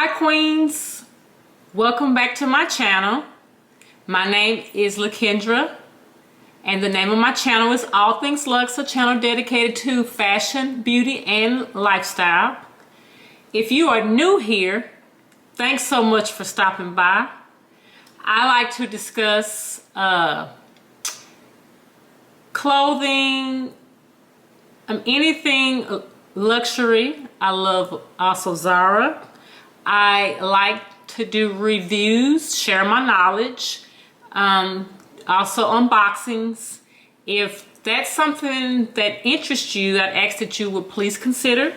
Hi Queens, welcome back to my channel. My name is Lakendra and the name of my channel is All Things Luxe, a channel dedicated to fashion, beauty, and lifestyle. If you are new here, thanks so much for stopping by. I like to discuss clothing, anything luxury. I love also Zara. I like to do reviews, share my knowledge, also unboxings. If that's something that interests you, I'd ask that you would please consider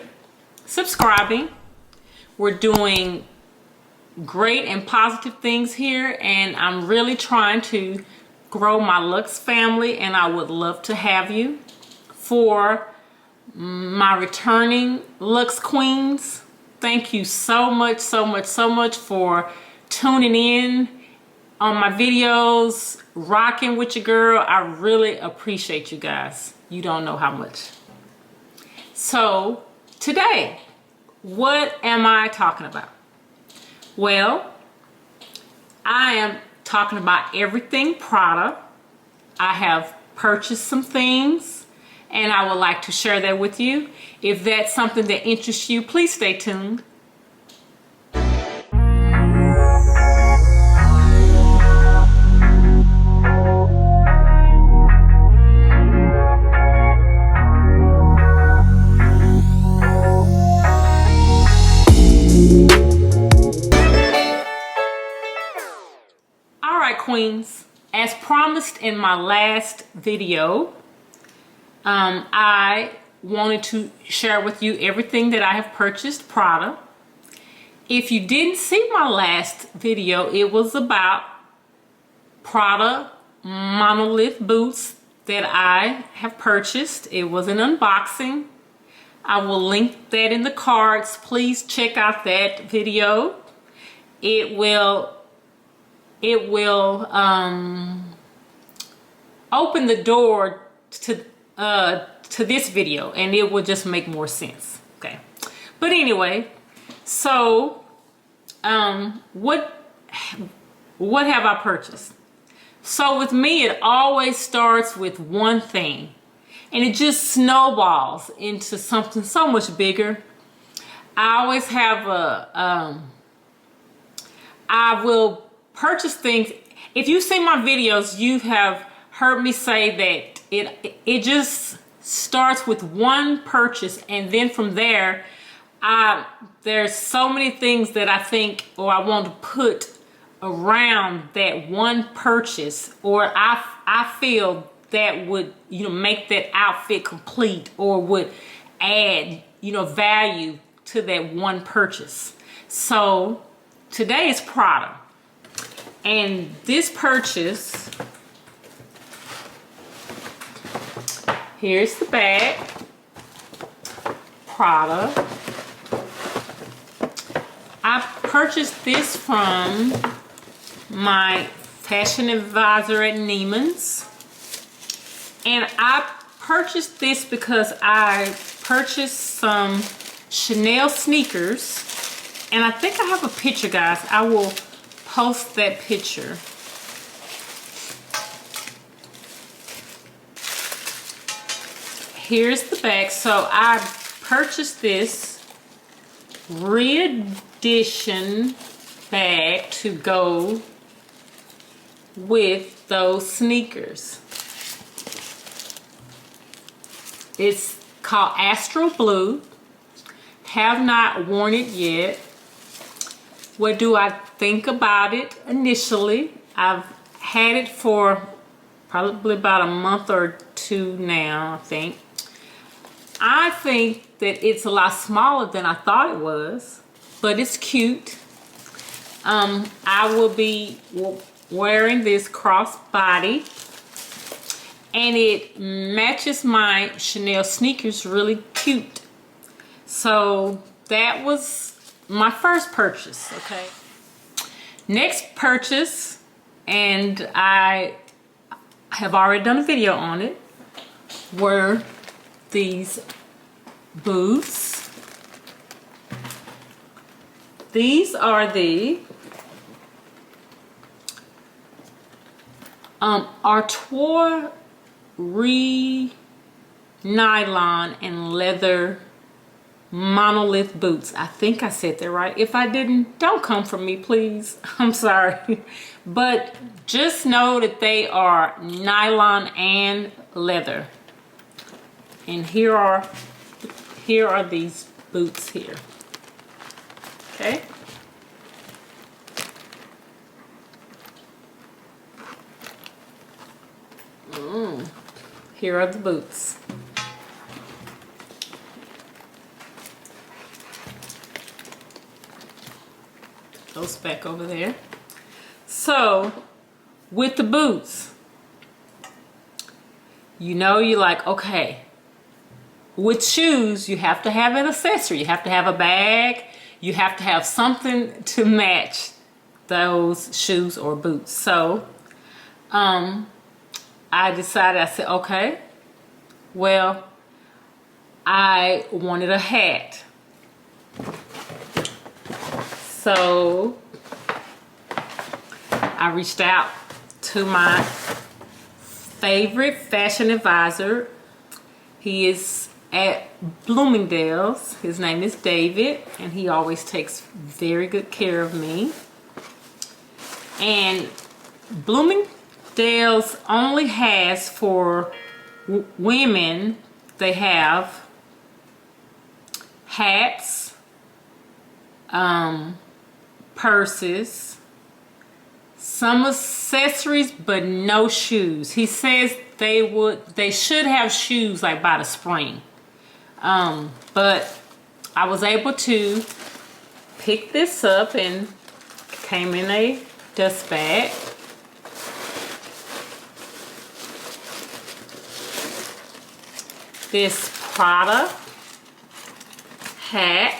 subscribing. We're doing great and positive things here, and I'm really trying to grow my Luxe family, and I would love to have you. For my returning Luxe Queens, thank you so much for tuning in on my videos, rocking with your girl. I really appreciate you guys. You don't know how much. So today, what am I talking about? Well, I am talking about everything Prada. I have purchased some things and I would like to share that with you. If that's something that interests you, please stay tuned. All right, Queens, as promised in my last video, I wanted to share with you everything that I have purchased Prada. If you didn't see my last video, it was about Prada Monolith boots that I have purchased. It was an unboxing. I will link that in the cards. Please check out that video. It will open the door to this video, and it will just make more sense. Okay, but anyway, so what have I purchased? So with me, it always starts with one thing, and it just snowballs into something so much bigger. I always have I will purchase things. If you've seen my videos, you have heard me say that it just starts with one purchase, and then from there there's so many things that I think or I want to put around that one purchase, or I feel that would make that outfit complete or would add value to that one purchase. So today is Prada, and this purchase, here's the bag. Prada. I purchased this from my fashion advisor at Neiman's, and I purchased this because I purchased some Chanel sneakers, and I think I have a picture, guys. I will post that picture. Here's the bag. So I purchased this re-edition bag to go with those sneakers. It's called Astro Blue. Have not worn it yet. What do I think about it initially? I've had it for probably about a month or two now, I think. I think that it's a lot smaller than I thought it was, but it's cute. I will be wearing this crossbody, and it matches my Chanel sneakers really cute. So that was my first purchase, okay? Next purchase, and I have already done a video on it, were these boots. these are the Artois nylon and leather Monolith boots. I think I said that right. If I didn't, don't come for me, please. I'm sorry. But just know that they are nylon and leather. And here are these boots here. Okay. Here are the boots. Those back over there. So with the boots, you know, you're like, okay, with shoes you have to have an accessory. You have to have a bag. You have to have something to match those shoes or boots. So I decided, I said, okay, well, I wanted a hat. So I reached out to my favorite fashion advisor. He is at Bloomingdale's. His name is David, and he always takes very good care of me. And Bloomingdale's only has for women, they have hats, purses, some accessories, but no shoes. He says they should have shoes like by the spring. But I was able to pick this up, and came in a dust bag. This Prada hat.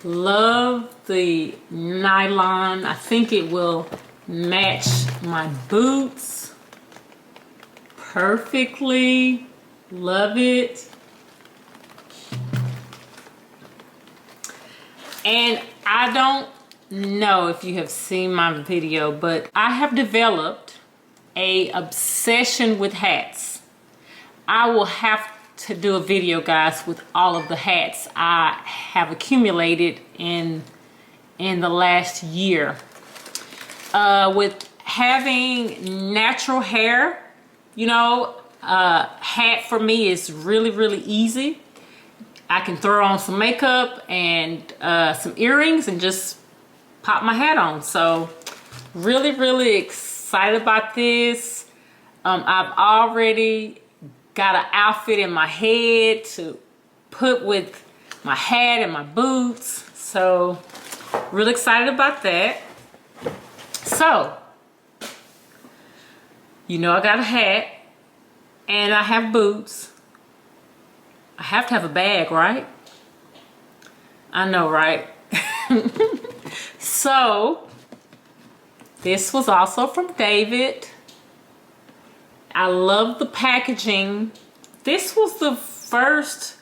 Love the nylon. I think it will match my boots perfectly. Love it. And I don't know if you have seen my video, but I have developed an obsession with hats. I will have to do a video, guys, with all of the hats I have accumulated in the last year. With having natural hair, you know, hat for me is really, really easy. I can throw on some makeup and some earrings and just pop my hat on. So really, really excited about this. I've already got an outfit in my head to put with my hat and my boots. So really excited about that. So, you know, I got a hat and I have boots. I have to have a bag, right? I know, right? So this was also from David. I love the packaging. This was the first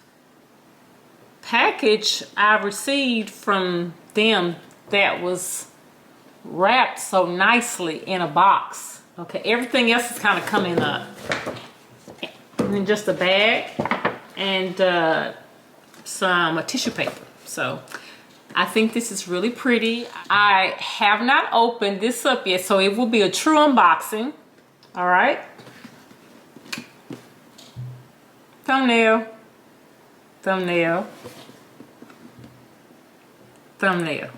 package I received from them that was wrapped so nicely in a box. Okay, everything else is kind of coming in just a bag and some tissue paper. So I think this is really pretty. I have not opened this up yet, so it will be a true unboxing. All right. Thumbnail, thumbnail, thumbnail,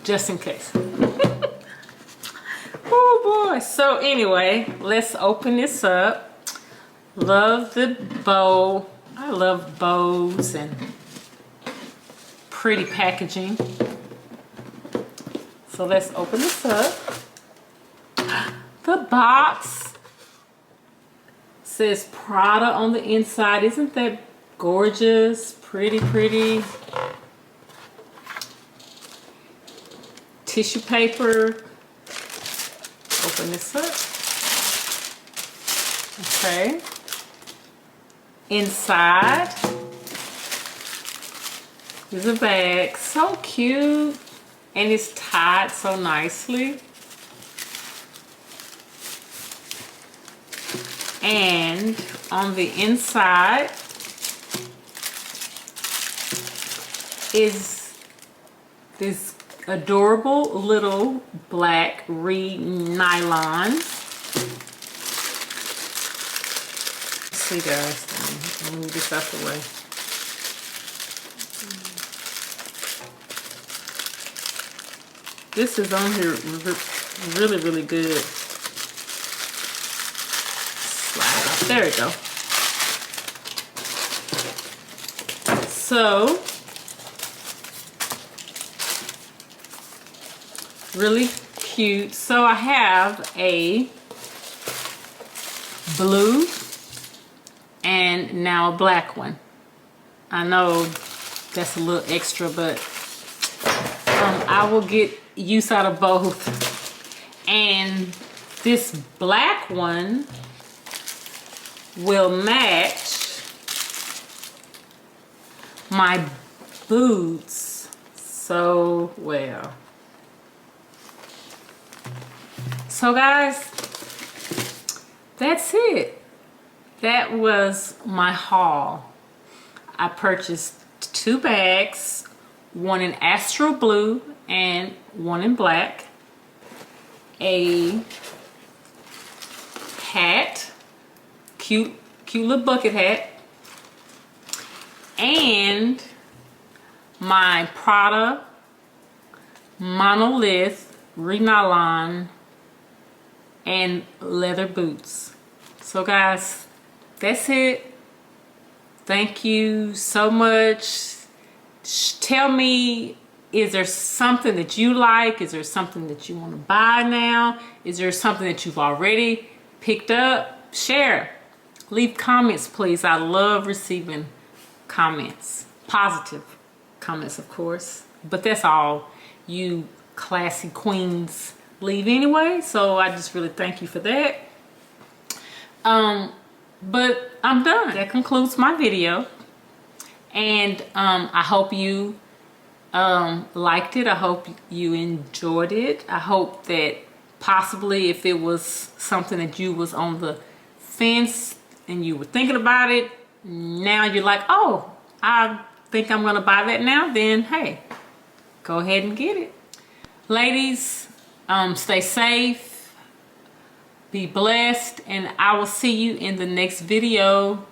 just in case. Oh boy. So anyway, let's open this up. Love the bow. I love bows and pretty packaging. So let's open this up. The box says Prada on the inside. Isn't that gorgeous? Pretty, pretty. Tissue paper. Open this up. Okay. Inside Here's a bag. So cute. And it's tied so nicely. And on the inside is this adorable little black reed nylon. Let's see, guys. Let me move this out the way. This is on here really, really good. Slide off. There we go. So, really cute. So I have a blue and now a black one. I know that's a little extra, but I will get use out of both. And this black one will match my boots so well. So guys, that's it. That was my haul. I purchased 2 bags, one in astral blue and one in black, a hat, cute little bucket hat, and my Prada Monolith nylon and leather boots. So guys, that's it. Thank you so much. Tell me, is there something that you like? Is there something that you want to buy now? Is there something that you've already picked up? Share. Leave comments, please. I love receiving comments. Positive comments, of course. But that's all you classy queens leave anyway. So I just really thank you for that. But I'm done. That concludes my video. And I hope you liked it. I hope you enjoyed it. I hope that possibly if it was something that you was on the fence and you were thinking about it, now you're like, oh, I think I'm gonna buy that now, then hey, go ahead and get it. Ladies, stay safe, be blessed, and I will see you in the next video.